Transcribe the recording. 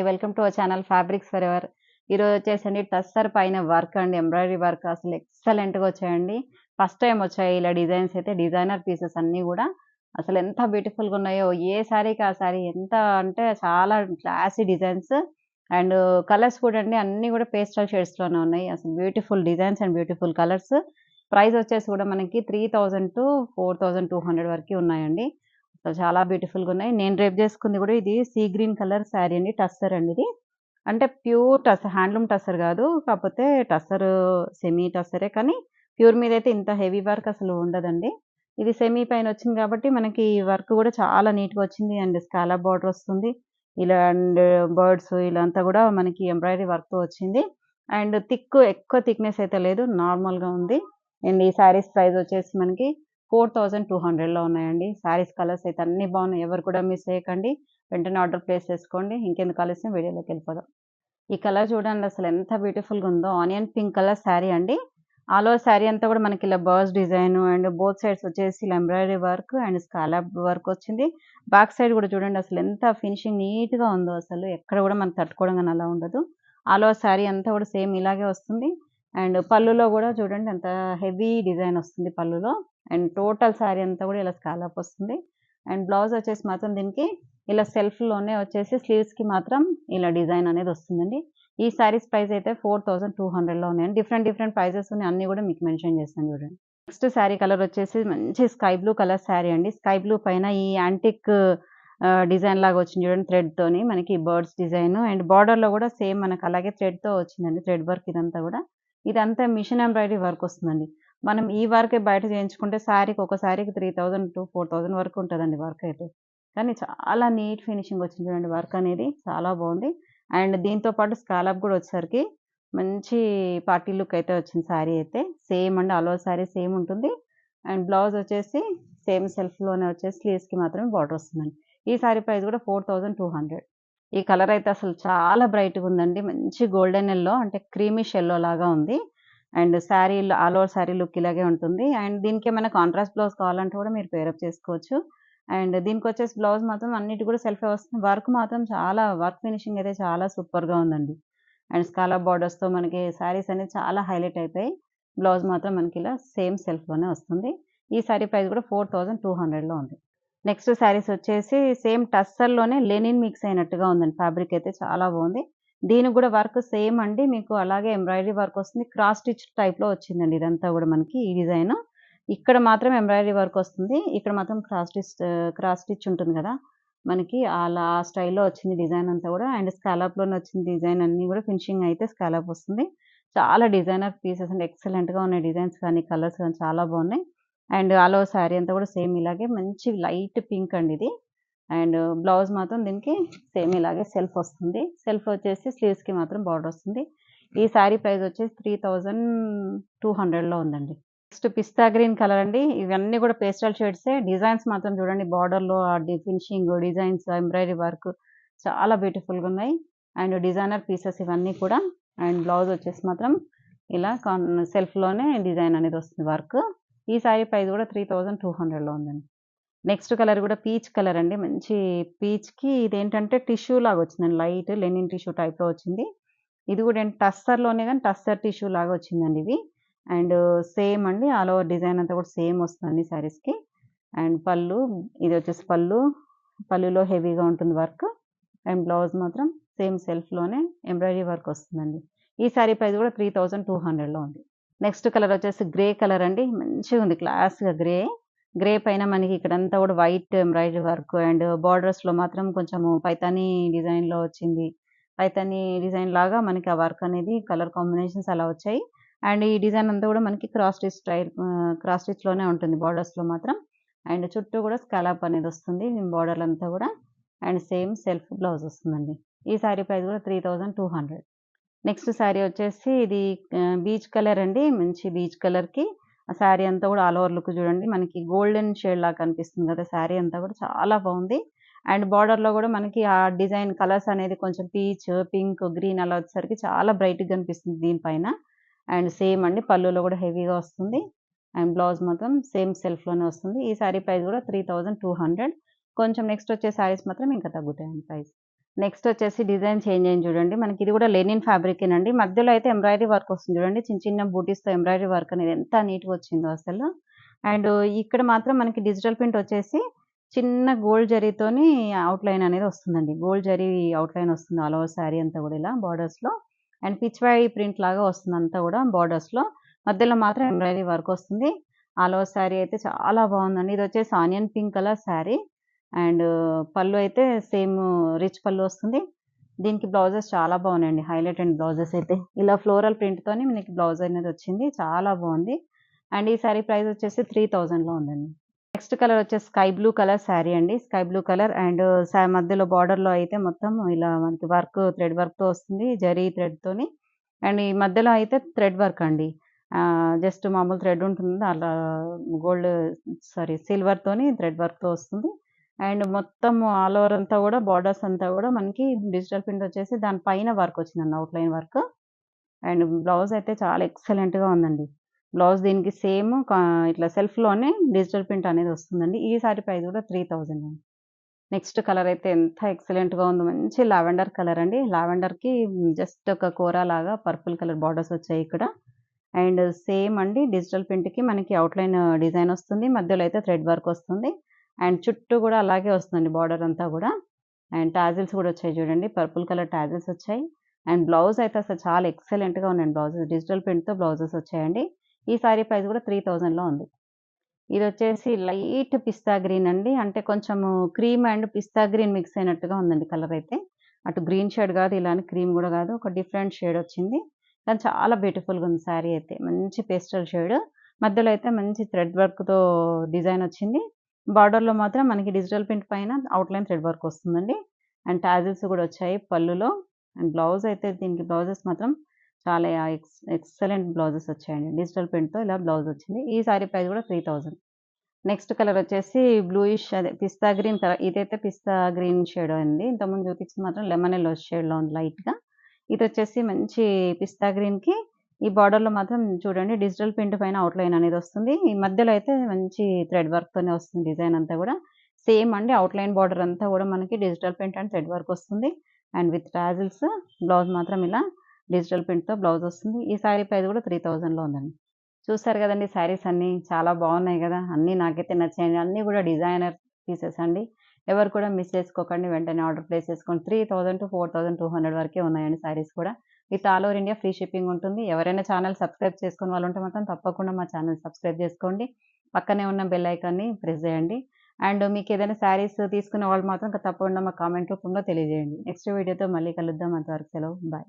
Welcome to our channel fabrics for ever. ఈరోజు వచ్చేసండి టస్సర్ పైన వర్క్ అండి, ఎంబ్రాయిడరీ వర్క్ అసలు ఎక్సలెంట్‌గా వచ్చాయండి. ఫస్ట్ టైమ్ వచ్చాయి ఇలా డిజైన్స్ అయితే. డిజైనర్ పీసెస్ అన్నీ గూడా అసలు ఎంత బ్యూటిఫుల్‌గా ఉన్నాయో. ఏ శారీకి ఆ శారీ ఎంత అంటే చాలా క్లాసీ డిజైన్స్ అండ్ కలర్స్ కూడా అండి అన్నీ గూడా పేస్టల్ షేడ్స్‌లోనే ఉన్నాయి. అసలు beautiful designs and beautiful colours. Price వచ్చేసి గూడా మనకి 3000-4200 వరకి ఉన్నాయండి. అసలు చాలా బ్యూటిఫుల్‌గా ఉన్నాయి. నేను రేపు చేసుకుంది గూడా ఇది సీ గ్రీన్ కలర్ శారీ అండి. టస్సర్ అండి ఇది. అంటే ప్యూర్ టస్సర్, హ్యాండ్లూమ్ టస్సర్ గాదు. కాపోతే టస్సరు సెమీ టస్సరే కానీ ప్యూర్ మీదైతే ఇంత హెవీ వర్క్ అసలు ఉండదండి. ఇది సెమీ పైనొచ్చింది గాబట్టి మనకి వర్క్ గూడా చాలా నీట్‌గా వచ్చింది. అండ్ స్కాలప్ బార్డర్ వస్తుంది. ఇలా అండ్ బర్డ్స్ ఇలా అంతా గూడా మనకి ఎంబ్రాయిడరీ వర్క్‌తో వచ్చింది. అండ్ ఎక్కువ థిక్‌నెస్ అయితే లేదు. నార్మల్‌గా ఉంది. అండ్ ఈ శారీస్ ప్రైస్ వచ్చేసి మనకి 4200లో ఉన్నాయండి. శారీస్ కలర్స్ అయితే అన్నీ బాగున్నాయి. ఎవరు కూడా మిస్ చేయకండి. వెంటనే ఆర్డర్ ప్లేస్ చేసుకోండి. ఇంకెందుకు ఆలస్యం వీడియోలోకెళ్ళిపోదాం. ఈ కలర్ చూడండి అసలు ఎంత బ్యూటిఫుల్‌గా ఉందో. ఆనియన్ పింక్ కలర్ శారీ అండి. ఆల్ ఓవర్ శారీ అంతా కూడా మనకి ఇలా birds design and both sides వచ్చేసి ఇలా embroidery work and scallop work వచ్చింది. బ్యాక్ సైడ్ కూడా చూడండి అసలు ఎంత ఫినిషింగ్ నీట్‌గా ఉందో అసలు. ఎక్కడ కూడా మనకు తట్టుకోవడం గాని అలా ఉండదు. ఆల్ ఓవర్ శారీ అంతా కూడా సేమ్ ఇలాగే వస్తుంది. అండ్ పళ్ళులో కూడా చూడండి ఎంత హెవీ డిజైన్ వస్తుంది పళ్ళులో. అండ్ టోటల్ శారీ అంతా కూడా ఇలా స్కాలప్ వస్తుంది. అండ్ బ్లౌజ్ వచ్చేసి మాత్రం దీనికి ఇలా సెల్ఫ్‌లోనే వచ్చేసి స్లీవ్స్‌కి మాత్రం ఇలా డిజైన్ అనేది వస్తుందండి. ఈ శారీస్ ప్రైస్ అయితే 4200లో ఉన్నాయండి. డిఫరెంట్ ప్రైజెస్ ఉన్నాయి. అన్నీ కూడా మీకు మెన్షన్ చేస్తాను చూడండి. నెక్స్ట్ శారీ కలర్ వచ్చేసి మంచి స్కై బ్లూ కలర్ శారీ అండి. స్కై బ్లూ పైన ఈ యాంటిక్ డిజైన్ లాగా వచ్చింది చూడండి థ్రెడ్‌తోని. మనకి బర్డ్స్ డిజైన్ అండ్ బార్డర్‌లో కూడా సేమ్ మనకు అలాగే థ్రెడ్‌తో వచ్చిందండి. థ్రెడ్ వర్క్ ఇదంతా కూడా. ఇదంతా మిషన్ ఎంబ్రాయిడరీ వర్క్ వస్తుందండి. మనం ఈ వర్కే బయట చేయించుకుంటే ఒక శారీకి 3000-4000 వరకు ఉంటదండి వర్క్ అయితే. కానీ చాలా నీట్ ఫినిషింగ్ వచ్చింది చూడండి వర్క్ అనేది. చాలా బావుంది. అండ్ దీంతో పాటు స్కాలప్ గూడా వచ్చేసరికి మంచి పార్టీ లుక్ అయితే వచ్చింది శారీ అయితే. సేమ్ అండి ఆల్ ఓవర్ శారీ సేమ్ ఉంటుంది. అండ్ బ్లౌజ్ వచ్చేసి సేమ్ సెల్ఫ్‌లోనే వచ్చేసి స్లీవ్స్‌కి మాత్రమే బార్డర్ వస్తుందండి. ఈ శారీ ప్రైస్ గూడా 4200. ఈ కలర్ అయితే అసలు చాలా బ్రైట్‌గా ఉందండి. మంచి గోల్డెన్ యెల్లో అంటే క్రీమిష్ యెల్లో లాగా ఉంది. అండ్ శారీలో ఆల్ ఓవర్ శారీ లుక్ ఇలాగే ఉంటుంది. అండ్ దీనికేమైనా కాంట్రాస్ట్ బ్లౌజ్ కావాలంటే కూడా మీరు పేరప్ చేసుకోవచ్చు. అండ్ దీనికొచ్చేసి బ్లౌజ్ మాత్రం అన్నిటికి కూడా సెల్ఫే వస్తుంది. వర్క్ మాత్రం చాలా వర్క్ ఫినిషింగ్ అయితే చాలా సూపర్‌గా ఉందండి. అండ్ స్కాలప్ బార్డర్స్‌తో మనకి శారీస్ అనేది చాలా హైలైట్ అయితాయి. బ్లౌజ్ మాత్రం మనకి ఇలా సేమ్ సెల్ఫ్‌లోనే వస్తుంది. ఈ శారీ ప్రైస్ కూడా 4200లో ఉంది. నెక్స్ట్ శారీస్ వచ్చేసి సేమ్ టస్సర్‌లోనే లెనిన్ మిక్స్ అయినట్టుగా ఉందండి. ఫ్యాబ్రిక్ అయితే చాలా బావుంది. దీనికి గూడా వర్క్ సేమ్ అండి. మీకు అలాగే ఎంబ్రాయిడరీ వర్క్ వస్తుంది. క్రాస్ స్టిచ్ టైప్‌లో వచ్చిందండి ఇదంతా గూడా మనకి ఈ డిజైను. ఇక్కడ మాత్రం ఎంబ్రాయిడరీ వర్క్ వస్తుంది. ఇక్కడ మాత్రం క్రాస్ స్టిచ్ ఉంటుంది గదా! మనకి అలా ఆ స్టైల్‌లో వచ్చింది డిజైన్ అంతా గూడా. అండ్ స్కాలప్‌లోనే వచ్చిన డిజైన్ అన్నీ గూడా ఫినిషింగ్ అయితే స్కాలప్ వస్తుంది. చాలా డిజైనర్ పీసెస్ అండి. ఎక్సలెంట్‌గా ఉన్నాయి డిజైన్స్ కానీ, కలర్స్ గాని చాలా బావున్నాయి. అండ్ ఆల్ ఓవర్ శారీ అంతా గూడా సేమ్ ఇలాగే మంచి లైట్ పింక్ అండి ఇది. అండ్ బ్లౌజ్ మాత్రం దీనికి సేమ్ ఇలాగే సెల్ఫ్ వస్తుంది. సెల్ఫ్ వచ్చేసి స్లీవ్స్‌కి మాత్రం బార్డర్ వస్తుంది. ఈ శారీ ప్రైస్ వచ్చేసి 3200లో ఉందండి. నెక్స్ట్ పిస్తా గ్రీన్ కలర్ అండి. ఇవన్నీ కూడా పేస్టల్ షేడ్సే. డిజైన్స్ మాత్రం చూడండి బార్డర్‌లో ఆ ఫినిషింగ్ డిజైన్స్ ఎంబ్రాయిడరీ వర్క్ చాలా బ్యూటిఫుల్‌గా ఉన్నాయి. అండ్ డిజైనర్ పీసెస్ ఇవన్నీ కూడా. అండ్ బ్లౌజ్ వచ్చేసి మాత్రం ఇలా సెల్ఫ్‌లోనే డిజైన్ అనేది వస్తుంది వర్క్. ఈ శారీ ప్రైస్ కూడా 3200లో ఉందండి. నెక్స్ట్ కలర్ గూడా పీచ్ కలర్ అండి. మంచి పీచ్‌కి ఇదేంటంటే టిష్యూ లాగా వచ్చిందండి. లైట్ లెనిన్ టిష్యూ టైప్‌లో వచ్చింది. ఇది గూడా టస్సర్‌లోనే గాని టస్సర్ టిష్యూ లాగా వచ్చిందండి ఇది. అండ్ సేమ్ అండి ఆల్ ఓవర్ డిజైన్ అంతా కూడా సేమ్ వస్తుంది శారీస్‌కి. అండ్ పళ్ళు ఇదొచ్చేసి పళ్ళు. పళ్ళులో హెవీగా ఉంటుంది వర్క్. అండ్ బ్లౌజ్ మాత్రం సేమ్ సెల్ఫ్‌లోనే ఎంబ్రాయిడరీ వర్క్ వస్తుందండి. ఈ శారీ ప్రైస్ గూడా 3200లో ఉంది. నెక్స్ట్ కలర్ వచ్చేసి గ్రే కలర్ అండి. మంచిగుంది క్లాస్‌గా గ్రే. గ్రే పైన మనకి ఇక్కడంతా గూడా వైట్ ఎంబ్రాయిడరీ వర్క్ అండ్ బోర్డర్స్‌లో మాత్రం కొంచెము పైతానీ డిజైన్‌లో వచ్చింది. పైతానీ డిజైన్ లాగా మనకి ఆ వర్క్ అనేది కలర్ కాంబినేషన్స్ అలా వచ్చాయి. అండ్ ఈ డిజైన్ అంతా గూడా మనకి క్రాస్ స్టిచ్‌లోనే ఉంటుంది బోర్డర్స్‌లో మాత్రం. అండ్ చుట్టూ గూడా స్కాలప్ అనేది వస్తుంది బోర్డర్‌లంతా గూడా. అండ్ సేమ్ సెల్ఫ్ బ్లౌజ్ వస్తుందండి. ఈ శారీ ప్రైస్ గూడా 3200. నెక్స్ట్ శారీ వచ్చేసి ఇది బీచ్ కలర్ అండి. మంచి బీచ్ కలర్‌కి ఆ శారీ అంతా గూడా ఆల్ ఓవర్ లుక్ చూడండి. మనకి గోల్డెన్ షేడ్ లాగా కనిపిస్తుంది గదా! శారీ అంతా గూడా చాలా బావుంది. అండ్ బార్డర్‌లో గూడా మనకి ఆ డిజైన్ కలర్స్ అనేది కొంచెం పీచ్, పింక్, గ్రీన్ అలా వచ్చేసరికి చాలా బ్రైట్‌గా కనిపిస్తుంది దీనిపైన. అండ్ సేమ్ అండి పళ్ళులో గూడా హెవీగా వస్తుంది. అండ్ బ్లౌజ్ మాత్రం సేమ్ సెల్ఫ్‌లోనే వస్తుంది. ఈ శారీ ప్రైస్ గూడా 3200. కొంచెం నెక్స్ట్ వచ్చే శారీస్ మాత్రం ఇంకా తగ్గుతాయండి ప్రైస్. నెక్స్ట్ వచ్చేసి డిజైన్ చేంజ్ అయింది చూడండి. మనకి ఇది కూడా లెనిన్ ఫ్యాబ్రికేనండి. మధ్యలో అయితే ఎంబ్రాయిడరీ వర్క్ వస్తుంది చూడండి. చిన్న చిన్న బూటీస్‌తో ఎంబ్రాయిడరీ వర్క్ అనేది ఎంత నీట్‌గా వచ్చిందో అసలు. అండ్ ఇక్కడ మాత్రం మనకి డిజిటల్ ప్రింట్ వచ్చేసి చిన్న గోల్డ్ జరీతోని అవుట్‌లైన్ అనేది వస్తుందండి. గోల్డ్ జరీ అవుట్‌లైన్ వస్తుంది ఆల్ ఓవర్ శారీ అంతా కూడా ఇలా బోర్డర్స్‌లో. అండ్ పిచ్‌వాయి ప్రింట్ లాగా వస్తుందంతా కూడా బోర్డర్స్‌లో. మధ్యలో మాత్రం ఎంబ్రాయిడరీ వర్క్ వస్తుంది. ఆల్ ఓవర్ శారీ అయితే చాలా బాగుందండి. ఇది వచ్చేసి onion pink colour sari. And పళ్ళు అయితే సేమ్ రిచ్ పళ్ళు వస్తుంది. దీనికి బ్లౌజెస్ చాలా బాగున్నాయండి. హైలైట్ అండ్ బ్లౌజెస్ అయితే. ఇలా ఫ్లోరల్ ప్రింట్‌తోని మనకి బ్లౌజ్ అనేది వచ్చింది. చాలా బాగుంది. అండ్ ఈ శారీ ప్రైస్ వచ్చేసి 3000లో ఉందండి. నెక్స్ట్ కలర్ వచ్చేసి స్కై బ్లూ కలర్ శారీ అండి. స్కై బ్లూ కలర్ అండ్ మధ్యలో బార్డర్‌లో అయితే మొత్తం ఇలా మనకి వర్క్ థ్రెడ్ వర్క్‌తో వస్తుంది. జరీ థ్రెడ్‌తోని. అండ్ ఈ మధ్యలో అయితే థ్రెడ్ వర్క్ అండి. జస్ట్ మామూలు థ్రెడ్ ఉంటుంది. అలా గోల్డ్ సిల్వర్‌తోని థ్రెడ్ వర్క్‌తో వస్తుంది. అండ్ మొత్తం ఆల్ ఓవర్ అంతా గూడా బార్డర్స్ అంతా గూడా మనకి డిజిటల్ ప్రింట్ వచ్చేసి దాని పైన వర్క్ వచ్చిందండి. Outline work. అండ్ బ్లౌజ్ అయితే చాలా ఎక్సలెంట్‌గా ఉందండి. బ్లౌజ్ దీనికి సేమ్ ఇట్లా సెల్ఫ్‌లోనే డిజిటల్ ప్రింట్ అనేది వస్తుందండి. ఈ సారీ ప్రైస్ కూడా 3000 అండి. నెక్స్ట్ కలర్ అయితే ఎంత ఎక్సలెంట్‌గా ఉందో. మంచి లావెండర్ కలర్ అండి. లావెండర్‌కి జస్ట్ ఒక కోరా లాగా పర్పుల్ కలర్ బార్డర్స్ వచ్చాయి ఇక్కడ. అండ్ సేమ్ అండి డిజిటల్ ప్రింట్‌కి మనకి అవుట్‌లైన్ డిజైన్ వస్తుంది. మధ్యలో అయితే థ్రెడ్ వర్క్ వస్తుంది. అండ్ చుట్టూ గూడా అలాగే వస్తుందండి బార్డర్ అంతా గూడా. అండ్ టాజిల్స్ గూడా వచ్చాయి చూడండి. పర్పుల్ కలర్ టాజిల్స్ వచ్చాయి. అండ్ బ్లౌజ్ అయితే అసలు చాలా ఎక్సలెంట్‌గా ఉందండి బ్లౌజెస్. డిజిటల్ ప్రింట్‌తో బ్లౌజెస్ వచ్చాయండి. ఈ సారీ ప్రైస్ గూడా 3000లో ఉంది. ఇదొచ్చేసి లైట్ పిస్తా గ్రీన్ అండి. అంటే కొంచెము cream and pista green mix అయినట్టుగా ఉందండి కలర్ అయితే. అటు గ్రీన్ షేడ్ గాదు, ఇలా అని క్రీమ్ గూడా గాదు. ఒక డిఫరెంట్ షేడ్ వచ్చింది. కానీ చాలా బ్యూటిఫుల్‌గా ఉంది శారీ అయితే. మంచి పేస్టల్ షేడ్. మధ్యలో అయితే మంచి థ్రెడ్ వర్క్‌తో డిజైన్ వచ్చింది. బార్డర్‌లో మాత్రం మనకి డిజిటల్ ప్రింట్ పైన అవుట్‌లైన్ థ్రెడ్ వర్క్ వస్తుందండి. అండ్ టాజిల్స్ గూడా వచ్చాయి పళ్ళులో. అండ్ బ్లౌజ్ అయితే దీనికి బ్లౌజెస్ మాత్రం చాలా ఎక్సలెంట్ బ్లౌజెస్ వచ్చాయండి. డిజిటల్ ప్రింట్‌తో ఇలా బ్లౌజ్ వచ్చింది. ఈ సారీ ప్రైస్ గూడా 3000. నెక్స్ట్ కలర్ వచ్చేసి బ్లూయిష్ అదే పిస్తా గ్రీన్ కలర్. ఇదైతే పిస్తా గ్రీన్ షేడ్ అండి. ఇంతకుముందు చూపించింది మాత్రం లెమన్ యెల్లో షేడ్‌లో ఉంది లైట్‌గా. ఇదొచ్చేసి మంచి పిస్తా గ్రీన్‌కి ఈ బార్డర్‌లో మాత్రం చూడండి డిజిటల్ ప్రింట్ పైన అవుట్‌లైన్ అనేది వస్తుంది. ఈ మధ్యలో అయితే మంచి థ్రెడ్ వర్క్‌తోనే వస్తుంది డిజైన్ అంతా గూడా. సేమ్ అండి అవుట్‌లైన్ బార్డర్ అంతా గూడా మనకి digital print and thread work వస్తుంది. అండ్ విత్ టాజిల్స్ బ్లౌజ్ మాత్రం ఇలా డిజిటల్ ప్రింట్‌తో బ్లౌజ్ వస్తుంది. ఈ సారీ ప్రైస్ గూడా 3000లో ఉందండి. చూసారు గదండీ! శారీస్ అన్నీ చాలా బావున్నాయి గదా! అన్నీ నాకైతే నచ్చాయండి. అన్నీ గూడా డిజైనర్ పీసెస్ అండి. ఎవరు కూడా మిస్ చేసుకోకండి. వెంటనే ఆర్డర్ ప్లేస్ చేసుకోండి. 3000-4200 వరకే ఉన్నాయండి శారీస్ కూడా. With all over India free shipping ఉంటుంది. ఎవరైనా ఛానెల్ సబ్స్క్రైబ్ చేసుకొని వాళ్ళుంటే మాత్రం తప్పకుండా మా ఛానెల్ సబ్స్క్రైబ్ జేసుకోండి. పక్కనే ఉన్న బెల్ ఐకాన్‌ని ప్రెస్ జేయండి. అండ్ మీకేదైనా శారీస్ తీసుకునే వాళ్ళు మాత్రం తప్పకుండా మా కామెంట్ రూపంలో తెలియజేయండి. నెక్స్ట్ వీడియోతో మళ్ళీ కలుద్దాం. అంతవరకు సెలవు. బాయ్.